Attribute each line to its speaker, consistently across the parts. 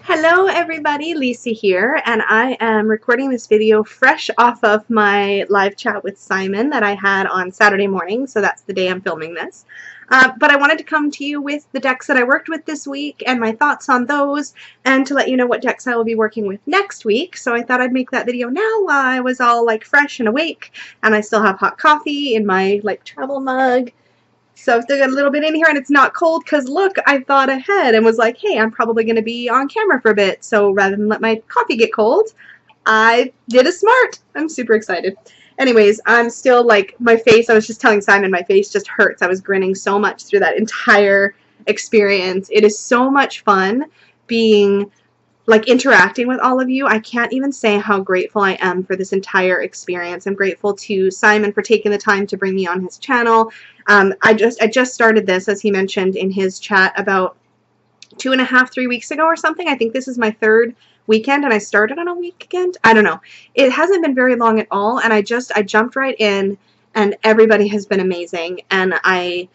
Speaker 1: Hello everybody, Lisa here, and I am recording this video fresh off of my live chat with Simon that I had on Saturday morning, so that's the day I'm filming this. But I wanted to come to you with the decks that I worked with this week and my thoughts on those, and to let you know what decks I will be working with next week. So I thought I'd make that video now while I was all like fresh and awake, and I still have hot coffee in my like travel mug. So I've still got a little bit in here and it's not cold because look, I thought ahead and was like, hey, I'm probably going to be on camera for a bit. So rather than let my coffee get cold, I did a smart. I'm super excited. Anyways, I'm still like, my face, I was just telling Simon, my face just hurts. I was grinning so much through that entire experience. It is so much fun being like interacting with all of you. I can't even say how grateful I am for this entire experience. I'm grateful to Simon for taking the time to bring me on his channel. I just started this, as he mentioned in his chat, about 2.5, 3 weeks ago or something. I think this is my third weekend, and I started on a weekend. I don't know. It hasn't been very long at all, and I jumped right in, and everybody has been amazing, and I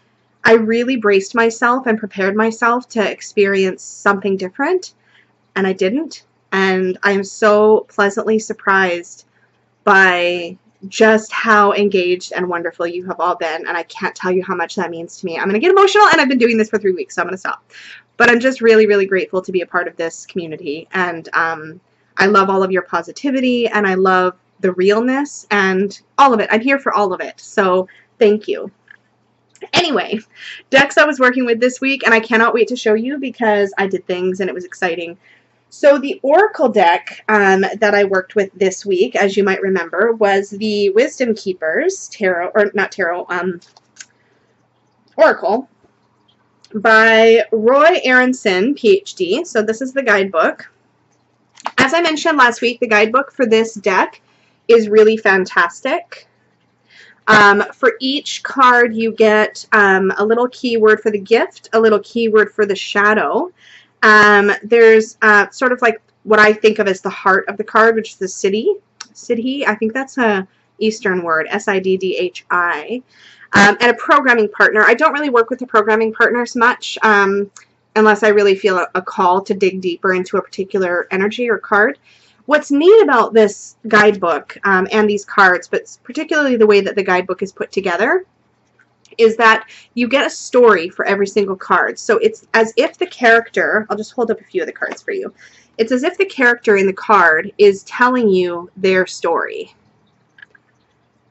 Speaker 1: really braced myself and prepared myself to experience something different, and I didn't, and I'm so pleasantly surprised by just how engaged and wonderful you have all been, and I can't tell you how much that means to me. I'm going to get emotional, and I've been doing this for 3 weeks, so I'm going to stop. But I'm just really, really grateful to be a part of this community, and I love all of your positivity, and I love the realness, and all of it. I'm here for all of it, so thank you. Anyway, decks I was working with this week, and I cannot wait to show you because I did things, and it was exciting. So the Oracle deck that I worked with this week, as you might remember, was the Wisdom Keepers Tarot, or not Tarot, Oracle by Roy Aronson, PhD. So this is the guidebook. As I mentioned last week, the guidebook for this deck is really fantastic. For each card, you get a little keyword for the gift, a little keyword for the shadow. There's sort of like what I think of as the heart of the card, which is the Siddhi. Siddhi, I think that's a Eastern word, S-I-D-D-H-I. And a programming partner. I don't really work with the programming partners much unless I really feel a call to dig deeper into a particular energy or card. What's neat about this guidebook and these cards, but particularly the way that the guidebook is put together, is that you get a story for every single card. So it's as if the character, I'll just hold up a few of the cards for you. It's as if the character in the card is telling you their story.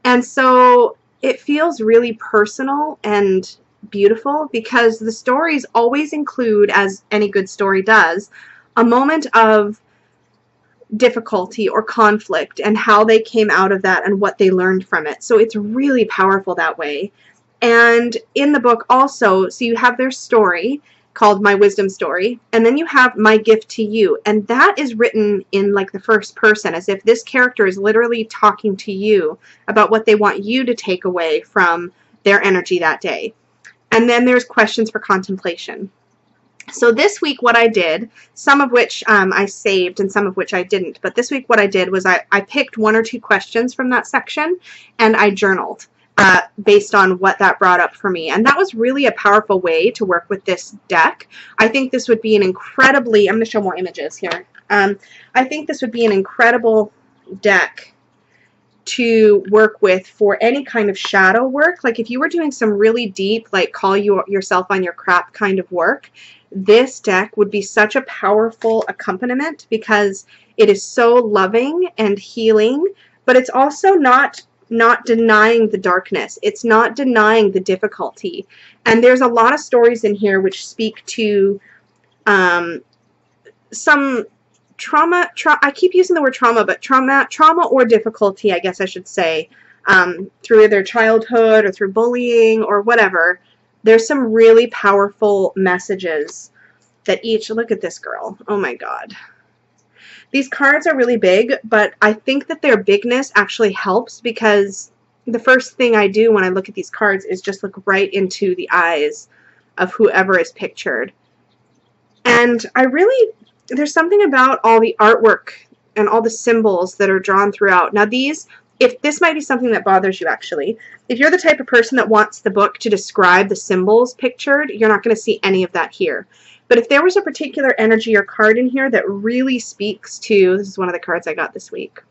Speaker 1: And so it feels really personal and beautiful because the stories always include, as any good story does, a moment of difficulty or conflict and how they came out of that and what they learned from it. So it's really powerful that way. And in the book also, so you have their story called My Wisdom Story, and then you have My Gift to You, and that is written in like the first person, as if this character is literally talking to you about what they want you to take away from their energy that day. And then there's questions for contemplation. So this week what I did, some of which I saved and some of which I didn't, but this week what I did was I picked 1 or 2 questions from that section and I journaled. Based on what that brought up for me. And that was really a powerful way to work with this deck. I think this would be an incredibly, I'm going to show more images here. I think this would be an incredible deck to work with for any kind of shadow work. Like if you were doing some really deep, like call yourself on your crap kind of work, this deck would be such a powerful accompaniment because it is so loving and healing, but it's also not denying the darkness. It's not denying the difficulty. And there's a lot of stories in here which speak to some trauma, I keep using the word trauma, but trauma or difficulty, I guess I should say, through their childhood or through bullying or whatever. There's some really powerful messages that each, look at this girl, oh my God. These cards are really big, but I think that their bigness actually helps because the first thing I do when I look at these cards is just look right into the eyes of whoever is pictured. And there's something about all the artwork and all the symbols that are drawn throughout. Now if this might be something that bothers you actually, if you're the type of person that wants the book to describe the symbols pictured, you're not going to see any of that here. But if there was a particular energy or card in here that really speaks to, this is one of the cards I got this week,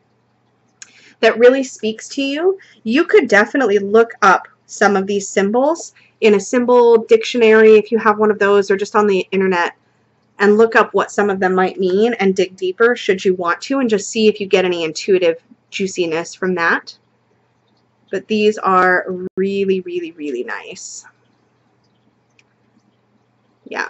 Speaker 1: that really speaks to you, you could definitely look up some of these symbols in a symbol dictionary if you have one of those, or just on the internet, and look up what some of them might mean and dig deeper should you want to, and just see if you get any intuitive juiciness from that. But these are really, really, really nice. Yeah.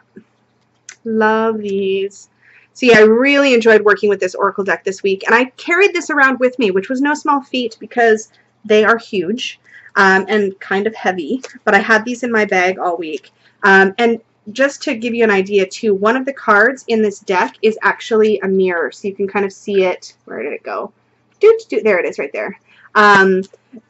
Speaker 1: Love these. So yeah, I really enjoyed working with this Oracle deck this week, and I carried this around with me, which was no small feat because they are huge and kind of heavy, but I had these in my bag all week. And just to give you an idea too, one of the cards in this deck is actually a mirror, so you can kind of see it. Where did it go? There it is right there.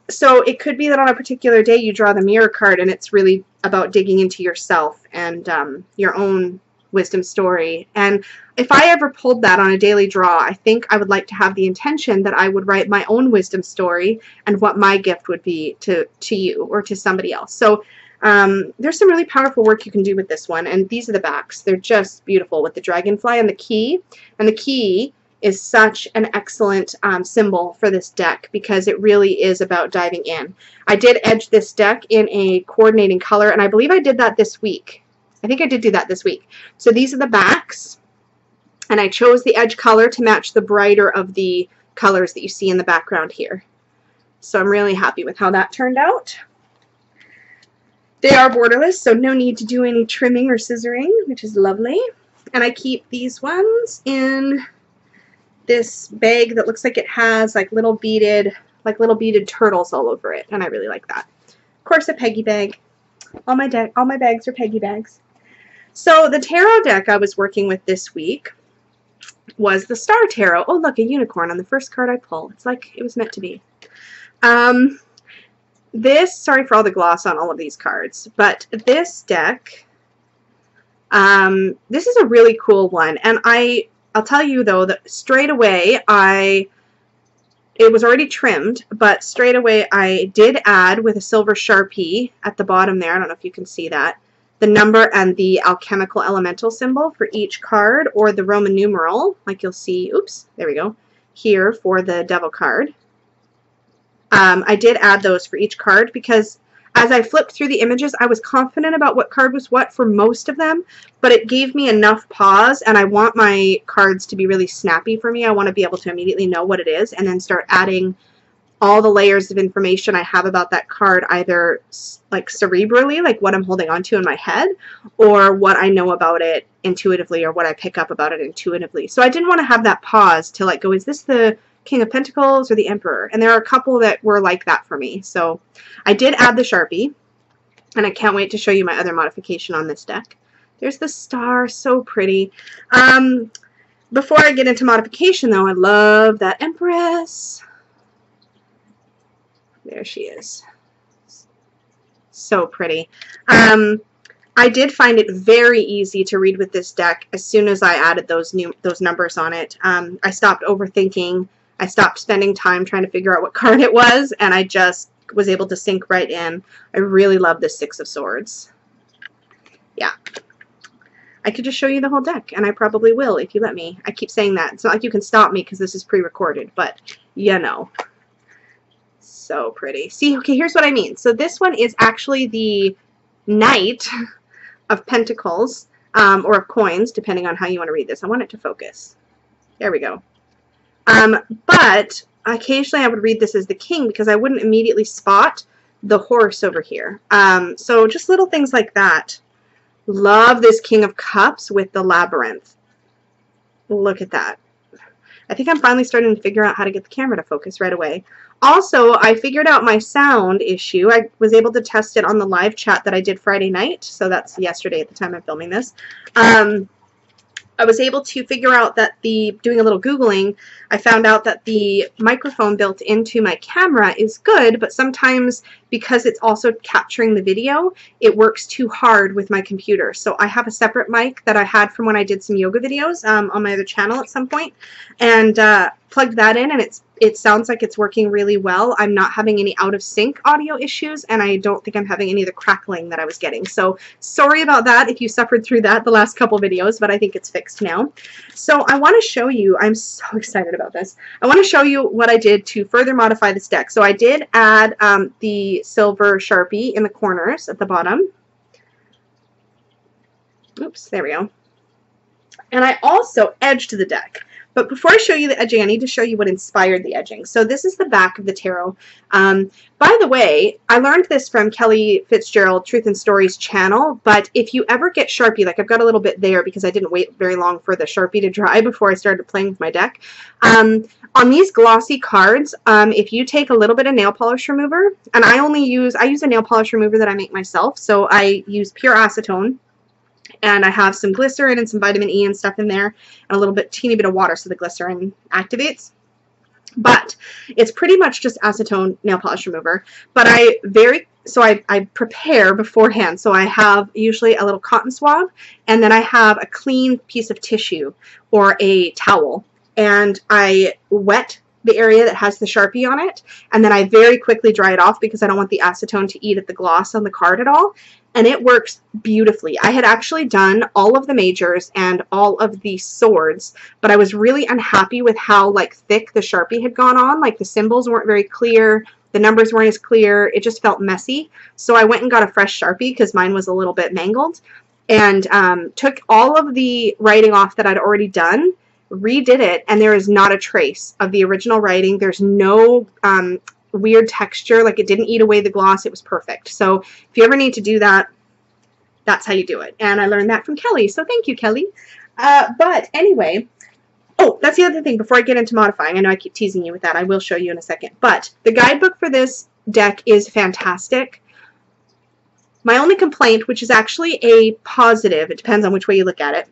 Speaker 1: So it could be that on a particular day you draw the mirror card and it's really about digging into yourself and your own wisdom story. And if I ever pulled that on a daily draw, I think I would like to have the intention that I would write my own wisdom story and what my gift would be to you or to somebody else. So there's some really powerful work you can do with this one, and these are the backs. They're just beautiful with the dragonfly and the key. And the key is such an excellent symbol for this deck because it really is about diving in. I did edge this deck in a coordinating color, and I believe I did that this week. I think I did do that this week. So these are the backs, and I chose the edge color to match the brighter of the colors that you see in the background here. So I'm really happy with how that turned out. They are borderless, so no need to do any trimming or scissoring, which is lovely. And I keep these ones in this bag that looks like it has like little beaded turtles all over it, and I really like that. Of course, a Peggy bag. All my bags are Peggy bags. So the tarot deck I was working with this week was the Star Tarot. Oh, look, a unicorn on the first card I pull. It's like it was meant to be. Sorry for all the gloss on all of these cards, but this deck, this is a really cool one. And I'll tell you though that straight away it was already trimmed, but straight away I did add with a silver Sharpie at the bottom there, I don't know if you can see that, the number and the alchemical elemental symbol for each card, or the Roman numeral, like you'll see, oops, there we go, here for the devil card. I did add those for each card because as I flipped through the images, I was confident about what card was what for most of them, but it gave me enough pause, and I want my cards to be really snappy for me. I want to be able to immediately know what it is and then start adding all the layers of information I have about that card, either like cerebrally, like what I'm holding on to in my head, or what I know about it intuitively, or what I pick up about it intuitively. So I didn't want to have that pause to like go, is this the King of Pentacles or the Emperor? And there are a couple that were like that for me. So I did add the Sharpie, and I can't wait to show you my other modification on this deck. There's the star, so pretty. Before I get into modification though, I love that Empress. There she is. So pretty. I did find it very easy to read with this deck as soon as I added those numbers on it. I stopped overthinking. I stopped spending time trying to figure out what card it was, and I just was able to sink right in. I really love this Six of Swords. Yeah. I could just show you the whole deck, and I probably will if you let me. I keep saying that. It's not like you can stop me because this is pre-recorded, but you know. So pretty. See, okay, here's what I mean. So this one is actually the Knight of Pentacles, or of coins, depending on how you want to read this. I want it to focus. There we go. But occasionally I would read this as the King because I wouldn't immediately spot the horse over here. So just little things like that. Love this King of Cups with the labyrinth. Look at that. I think I'm finally starting to figure out how to get the camera to focus right away. Also, I figured out my sound issue. I was able to test it on the live chat that I did Friday night, so that's yesterday at the time I'm filming this. I was able to figure out that doing a little Googling, I found out that the microphone built into my camera is good, but sometimes because it's also capturing the video, it works too hard with my computer. So I have a separate mic that I had from when I did some yoga videos on my other channel at some point, and plugged that in, and it's it sounds like it's working really well. I'm not having any out of sync audio issues, and I don't think I'm having any of the crackling that I was getting. So sorry about that if you suffered through that the last couple videos, but I think it's fixed now. So I want to show you, I'm so excited about this. I want to show you what I did to further modify this deck. So I did add the silver Sharpie in the corners at the bottom. Oops, there we go. And I also edged the deck. But before I show you the edging, I need to show you what inspired the edging. So this is the back of the tarot. By the way, I learned this from Kelly Fitzgerald Truth and Stories channel, but if you ever get Sharpie, like I've got a little bit there because I didn't wait very long for the Sharpie to dry before I started playing with my deck. On these glossy cards, if you take a little bit of nail polish remover, and I use a nail polish remover that I make myself, so I use pure acetone. And I have some glycerin and some vitamin E and stuff in there, and a little bit, teeny bit of water so the glycerin activates. But it's pretty much just acetone nail polish remover. But I prepare beforehand. So I have usually a little cotton swab, and then I have a clean piece of tissue or a towel, and I wet the area that has the Sharpie on it, and then I very quickly dry it off because I don't want the acetone to eat at the gloss on the card at all. And it works beautifully. I had actually done all of the majors and all of the swords, but I was really unhappy with how thick the Sharpie had gone on. Like the symbols weren't very clear, the numbers weren't as clear, it just felt messy. So I went and got a fresh Sharpie because mine was a little bit mangled, and took all of the writing off that I'd already done, redid it, and there is not a trace of the original writing. There's no weird texture, like it didn't eat away the gloss. It was perfect. So if you ever need to do that, that's how you do it. And I learned that from Kelly, so thank you, Kelly. But anyway, oh, that's the other thing before I get into modifying. I know I keep teasing you with that. I will show you in a second. But the guidebook for this deck is fantastic. My only complaint, which is actually a positive, it depends on which way you look at it,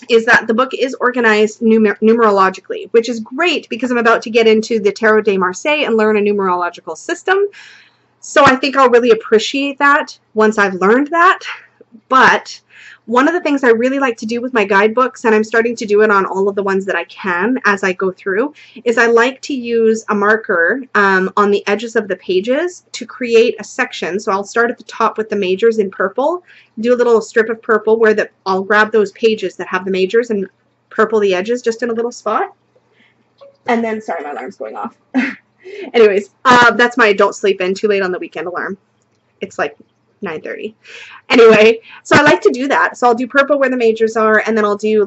Speaker 1: is that the book is organized numerologically, which is great because I'm about to get into the Tarot de Marseille and learn a numerological system. So I think I'll really appreciate that once I've learned that. But one of the things I really like to do with my guidebooks, and I'm starting to do it on all of the ones that I can as I go through, is I like to use a marker on the edges of the pages to create a section. So I'll start at the top with the majors in purple, do a little strip of purple where I'll grab those pages that have the majors and purple the edges just in a little spot. And then, sorry, my alarm's going off. Anyways, that's my don't sleep in too late on the weekend alarm. It's like 9:30. Anyway, so I like to do that. So I'll do purple where the majors are, and then I'll do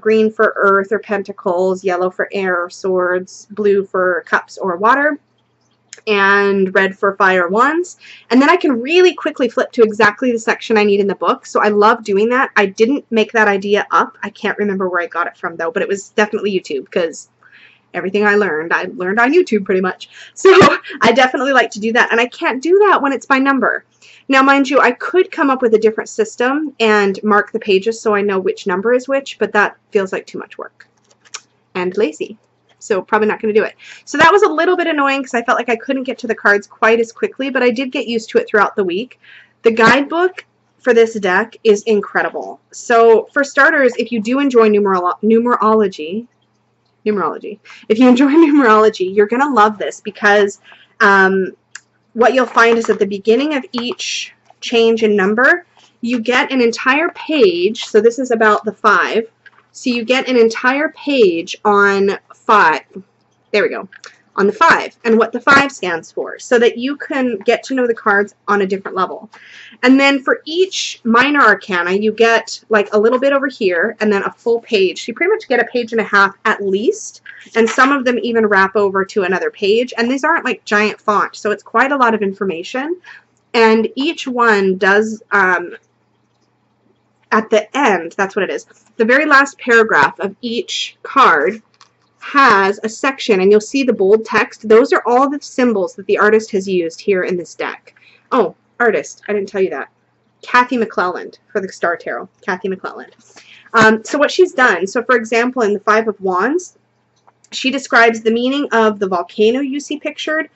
Speaker 1: green for earth or pentacles, yellow for air or swords, blue for cups or water, and red for fire wands. And then I can really quickly flip to exactly the section I need in the book. So I love doing that. I didn't make that idea up. I can't remember where I got it from though, but it was definitely YouTube, because everything I learned on YouTube pretty much. So I definitely like to do that, and I can't do that when it's by number. Now, mind you, I could come up with a different system and mark the pages so I know which number is which, but that feels like too much work and lazy. So probably not going to do it. So that was a little bit annoying because I felt like I couldn't get to the cards quite as quickly, but I did get used to it throughout the week. The guidebook for this deck is incredible. So for starters, if you do enjoy numerology, if you enjoy numerology, you're going to love this, because what you'll find is at the beginning of each change in number, you get an entire page. So this is about the 5. So you get an entire page on 5. There we go. On the 5 and what the 5 stands for, so that you can get to know the cards on a different level. And then for each minor arcana, you get like a little bit over here and then a full page. You pretty much get a page and a half at least, and some of them even wrap over to another page. And these aren't like giant font, so it's quite a lot of information. And each one does, at the end, that's what it is, the very last paragraph of each card has a section, and you'll see the bold text. Those are all the symbols that the artist has used here in this deck. Oh, artist, I didn't tell you that. Cathy McClelland for the Star Tarot. Cathy McClelland. So what she's done, so for example, in the 5 of Wands, she describes the meaning of the volcano you see pictured.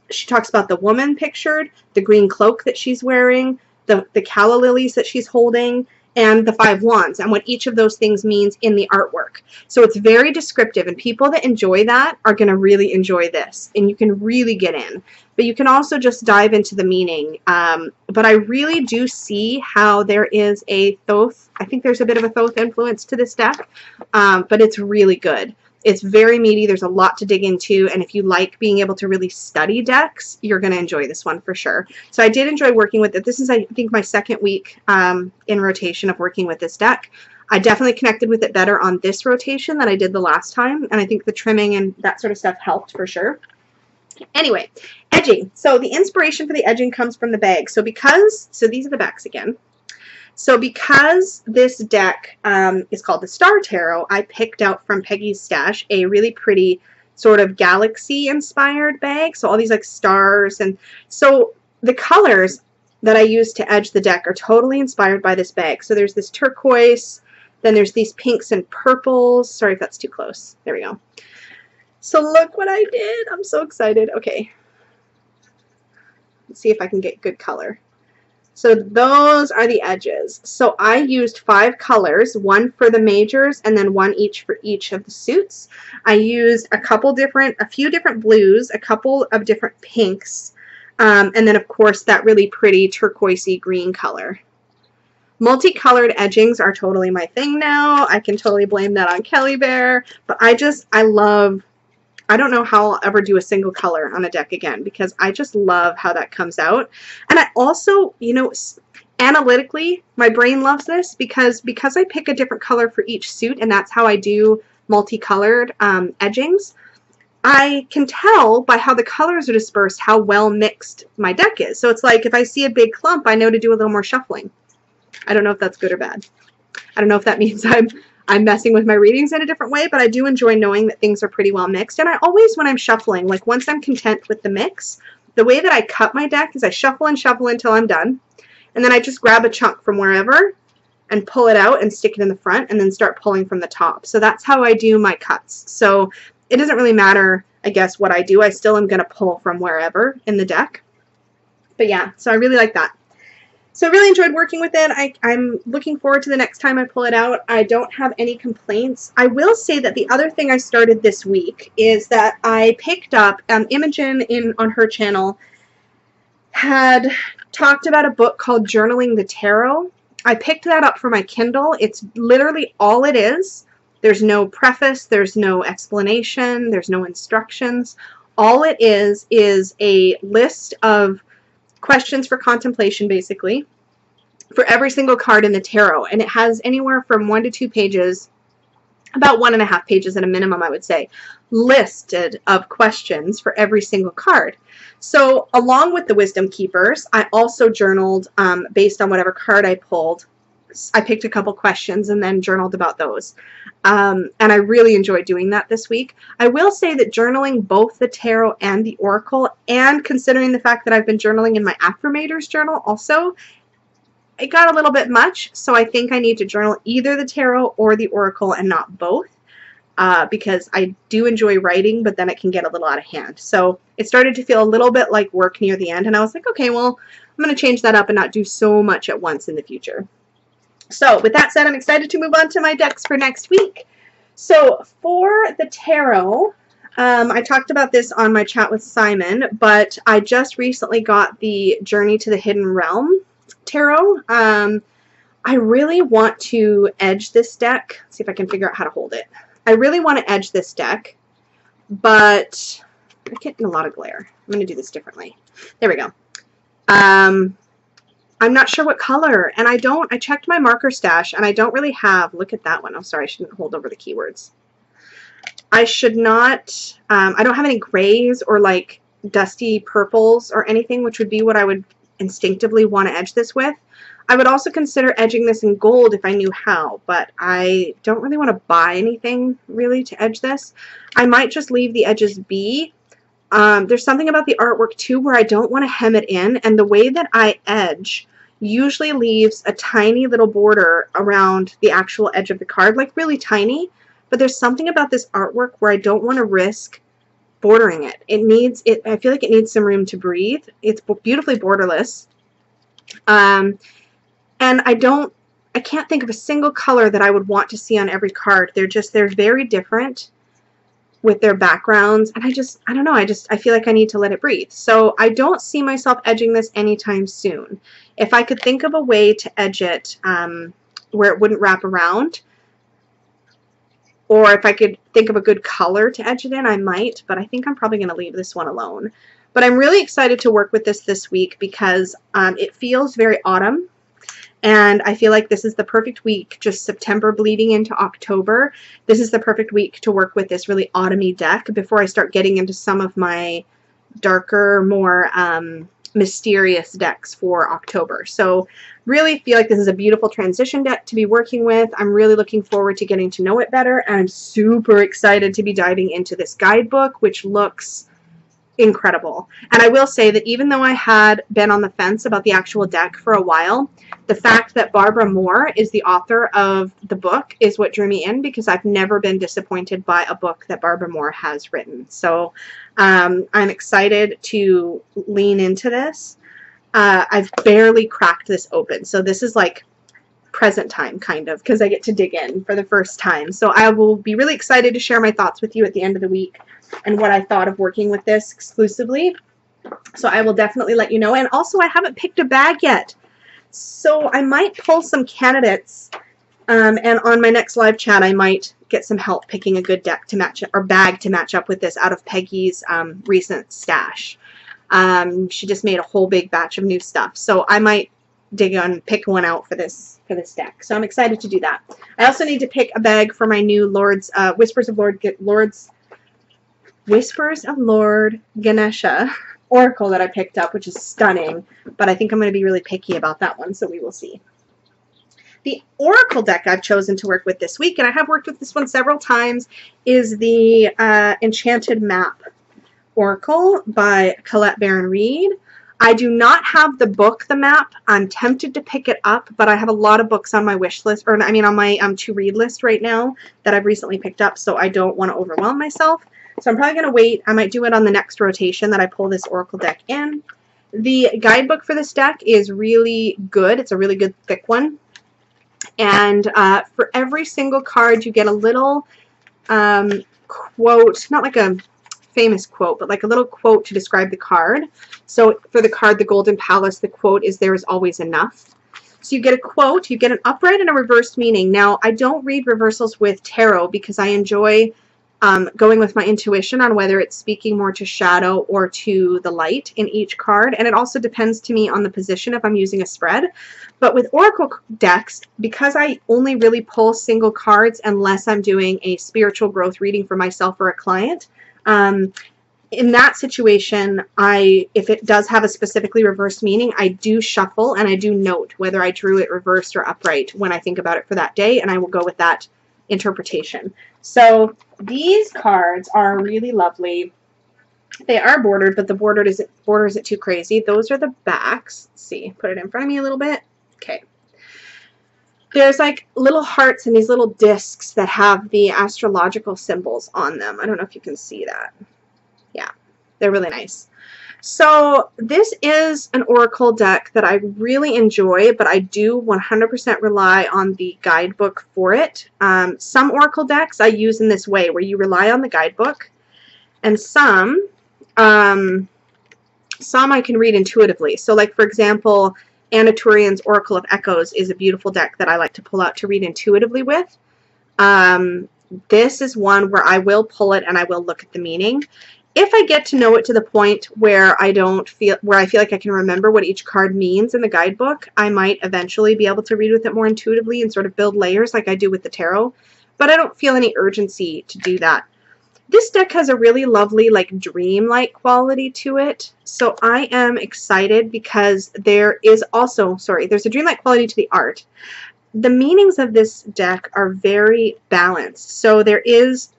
Speaker 1: She talks about the woman pictured, the green cloak that she's wearing, the calla lilies that she's holding, and the 5 wands and what each of those things means in the artwork. So it's very descriptive, and people that enjoy that are going to really enjoy this, and you can really get in. But you can also just dive into the meaning. But I really do see how there is a Thoth. I think there's a bit of a Thoth influence to this deck, but it's really good. It's very meaty. There's a lot to dig into, and if you like being able to really study decks, you're going to enjoy this one for sure. So I did enjoy working with it. This is, I think, my second week in rotation of working with this deck. I definitely connected with it better on this rotation than I did the last time, and I think the trimming and that sort of stuff helped for sure. Anyway, edging. So the inspiration for the edging comes from the bag. So these are the backs again. So because this deck is called the Star Tarot, I picked out from Peggy's stash a really pretty sort of galaxy-inspired bag. So all these like stars. And so the colors that I use to edge the deck are totally inspired by this bag. So there's this turquoise, then there's these pinks and purples. Sorry if that's too close. There we go. So look what I did. I'm so excited. Okay. Let's see if I can get good color. So those are the edges. So I used 5 colors, one for the majors and then one each for each of the suits. I used a few different blues, a couple of different pinks, and then of course that really pretty turquoisey green color. Multicolored edgings are totally my thing now. I can totally blame that on Kelly Bear, but I don't know how I'll ever do a single color on a deck again, because I just love how that comes out. And I also, you know, analytically, my brain loves this because I pick a different color for each suit, and that's how I do multicolored edgings. I can tell by how the colors are dispersed how well mixed my deck is. So it's like if I see a big clump, I know to do a little more shuffling. I don't know if that's good or bad. I don't know if that means I'm messing with my readings in a different way, but I do enjoy knowing that things are pretty well mixed. And I always, when I'm shuffling, like once I'm content with the mix, the way that I cut my deck is I shuffle and shuffle until I'm done. And then I just grab a chunk from wherever and pull it out and stick it in the front and then start pulling from the top. So that's how I do my cuts. So it doesn't really matter, I guess, what I do. I still am going to pull from wherever in the deck. But yeah, so I really like that. So I really enjoyed working with it. I'm looking forward to the next time I pull it out. I don't have any complaints. I will say that the other thing I started this week is that I picked up, Imogen on her channel had talked about a book called Journaling the Tarot. I picked that up for my Kindle. It's literally all it is. There's no preface, there's no explanation, there's no instructions. All it is a list of questions for contemplation, basically, for every single card in the tarot. And it has anywhere from 1 to 2 pages, about 1.5 pages at a minimum, I would say, listed of questions for every single card. So along with the Wisdom Keepers, I also journaled based on whatever card I pulled. I picked a couple questions and then journaled about those. And I really enjoyed doing that this week. I will say that journaling both the tarot and the oracle, and considering the fact that I've been journaling in my affirmators journal also, it got a little bit much. So I think I need to journal either the tarot or the oracle and not both, because I do enjoy writing, but then it can get a little out of hand. So it started to feel a little bit like work near the end. And I was like, okay, well, I'm going to change that up and not do so much at once in the future. So with that said, I'm excited to move on to my decks for next week. So for the tarot, I talked about this on my chat with Simon, but I just recently got the Journey to the Hidden Realm tarot. I really want to edge this deck. See if I can figure out how to hold it. I really want to edge this deck, but I'm getting a lot of glare. I'm going to do this differently. There we go. I'm not sure what color, and I checked my marker stash, and I don't really have, look at that one. I'm sorry, I shouldn't hold over the keywords. I should not, I don't have any grays or like dusty purples or anything, which would be what I would instinctively want to edge this with. I would also consider edging this in gold if I knew how, but I don't really want to buy anything really to edge this. I might just leave the edges be. There's something about the artwork too where I don't want to hem it in, and the way that I edge usually leaves a tiny little border around the actual edge of the card, like really tiny, but there's something about this artwork where I don't want to risk bordering it. I feel like it needs some room to breathe. It's beautifully borderless. And I don't I can't think of a single color that I would want to see on every card. They're very different with their backgrounds, and I don't know, I feel like I need to let it breathe. So I don't see myself edging this anytime soon. If I could think of a way to edge it where it wouldn't wrap around, or if I could think of a good color to edge it in, I might, but I think I'm probably going to leave this one alone. But I'm really excited to work with this week because it feels very autumn. And I feel like this is the perfect week, just September bleeding into October. This is the perfect week to work with this really autumny deck before I start getting into some of my darker, more mysterious decks for October. So really feel like this is a beautiful transition deck to be working with. I'm really looking forward to getting to know it better, and I'm super excited to be diving into this guidebook, which looks incredible. And I will say that even though I had been on the fence about the actual deck for a while, the fact that Barbara Moore is the author of the book is what drew me in, because I've never been disappointed by a book that Barbara Moore has written. So I'm excited to lean into this. I've barely cracked this open, so this is like present time kind of, because I get to dig in for the first time. So I will be really excited to share my thoughts with you at the end of the week and what I thought of working with this exclusively. So I will definitely let you know. And also, I haven't picked a bag yet, so I might pull some candidates, and on my next live chat I might get some help picking a good deck to match or bag to match up with this out of Peggy's recent stash. She just made a whole big batch of new stuff, so I might dig on, pick one out for this deck. So I'm excited to do that. I also need to pick a bag for my new Whispers of Lord Ganesha Oracle that I picked up, which is stunning, but I think I'm going to be really picky about that one, so we will see. The Oracle deck I've chosen to work with this week, and I have worked with this one several times, is the Enchanted Map Oracle by Colette Baron-Reid. I do not have the book, The Map. I'm tempted to pick it up, but I have a lot of books on my wish list, or I mean on my to-read list right now that I've recently picked up, so I don't want to overwhelm myself. So I'm probably going to wait. I might do it on the next rotation that I pull this Oracle deck in. The guidebook for this deck is really good. It's a really good thick one. And for every single card, you get a little quote, not like a famous quote, but like a little quote to describe the card. So for the card, the Golden Palace, the quote is, "There is always enough." So you get a quote, you get an upright and a reversed meaning. Now, I don't read reversals with tarot because I enjoy going with my intuition on whether it's speaking more to shadow or to the light in each card. And it also depends to me on the position if I'm using a spread. But with Oracle decks, because I only really pull single cards unless I'm doing a spiritual growth reading for myself or a client, in that situation, if it does have a specifically reversed meaning, I do shuffle and I do note whether I drew it reversed or upright when I think about it for that day, and I will go with that interpretation. So these cards are really lovely. They are bordered, but the border isn't too crazy. Those are the backs. Let's see, put it in front of me a little bit. Okay. There's like little hearts and these little discs that have the astrological symbols on them. I don't know if you can see that. Yeah, they're really nice. So this is an Oracle deck that I really enjoy, but I do 100% rely on the guidebook for it. Some Oracle decks I use in this way, where you rely on the guidebook, and some I can read intuitively. So like, for example, Anna Turian's Oracle of Echoes is a beautiful deck that I like to pull out to read intuitively with. This is one where I will pull it and I will look at the meaning. If I get to know it to the point where I feel like I can remember what each card means in the guidebook, I might eventually be able to read with it more intuitively and sort of build layers like I do with the tarot. But I don't feel any urgency to do that. This deck has a really lovely, like, dream-like quality to it. So I am excited because there is also, there's a dream-like quality to the art. The meanings of this deck are very balanced. So there is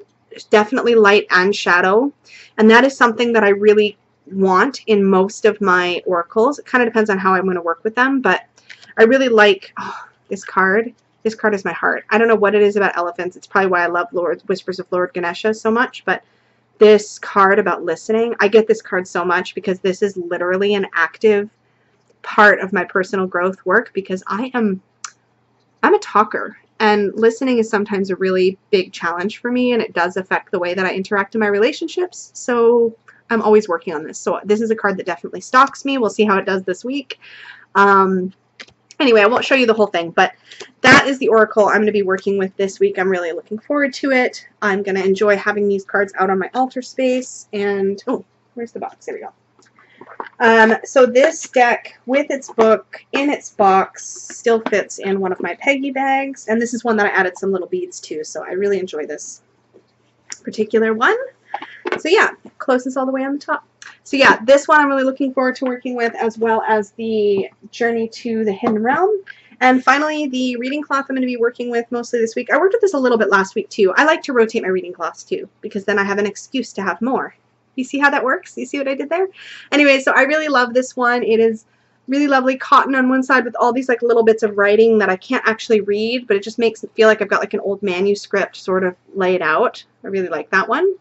Speaker 1: definitely light and shadow, and that is something that I really want in most of my oracles. It kind of depends on how I'm going to work with them, but I really like this card. This card is my heart. I don't know what it is about elephants. It's probably why I love Whispers of Lord Ganesha so much, but this card about listening, I get this card so much because this is literally an active part of my personal growth work, because I am I'm a talker, and listening is sometimes a really big challenge for me, and it does affect the way that I interact in my relationships. So I'm always working on this. So this is a card that definitely stalks me. We'll see how it does this week. Anyway, I won't show you the whole thing, but that is the oracle I'm going to be working with this week. I'm really looking forward to it. I'm going to enjoy having these cards out on my altar space. And, oh, where's the box? There we go. So this deck, with its book in its box, still fits in one of my Peggy bags. And this is one that I added some little beads to, so I really enjoy this particular one. So yeah, closest all the way on the top. So yeah, this one I'm really looking forward to working with, as well as the Journey to the Hidden Realm. And finally, the reading cloth I'm going to be working with mostly this week. I worked with this a little bit last week too. I like to rotate my reading cloths too, because then I have an excuse to have more. You see how that works? You see what I did there? Anyway, so I really love this one. It is really lovely cotton on one side with all these like little bits of writing that I can't actually read, but it just makes it feel like I've got like an old manuscript sort of laid out. I really like that one.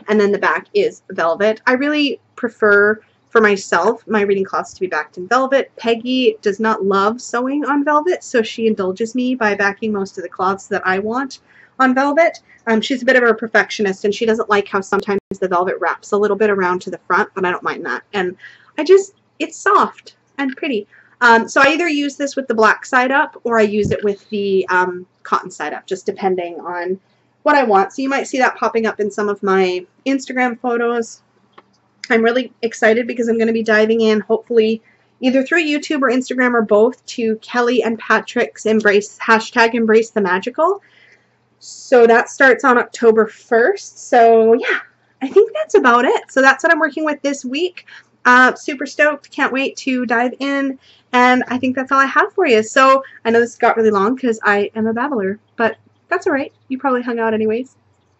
Speaker 1: And then the back is velvet. I really prefer, for myself, my reading cloths to be backed in velvet. Peggy does not love sewing on velvet, so she indulges me by backing most of the cloths that I want on velvet. She's a bit of a perfectionist, and she doesn't like how sometimes the velvet wraps a little bit around to the front, but I don't mind that. And it's soft and pretty. So I either use this with the black side up, or I use it with the cotton side up, just depending on what I want. So you might see that popping up in some of my Instagram photos. I'm really excited because I'm going to be diving in, hopefully, either through YouTube or Instagram or both, to Kelly and Patrick's #Embrace the Magical. So that starts on October 1st. So yeah, I think that's about it. So that's what I'm working with this week. Super stoked. Can't wait to dive in. And I think that's all I have for you. So I know this got really long because I am a babbler, but that's all right. You probably hung out anyways.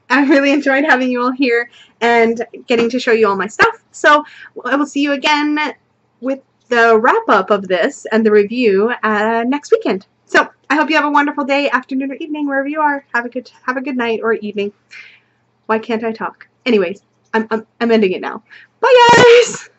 Speaker 1: I really enjoyed having you all here and getting to show you all my stuff. So I will see you again with the wrap-up of this and the review next weekend. So I hope you have a wonderful day, afternoon, or evening, wherever you are. Have a good night or evening. Why can't I talk? Anyways, I'm ending it now. Bye, guys!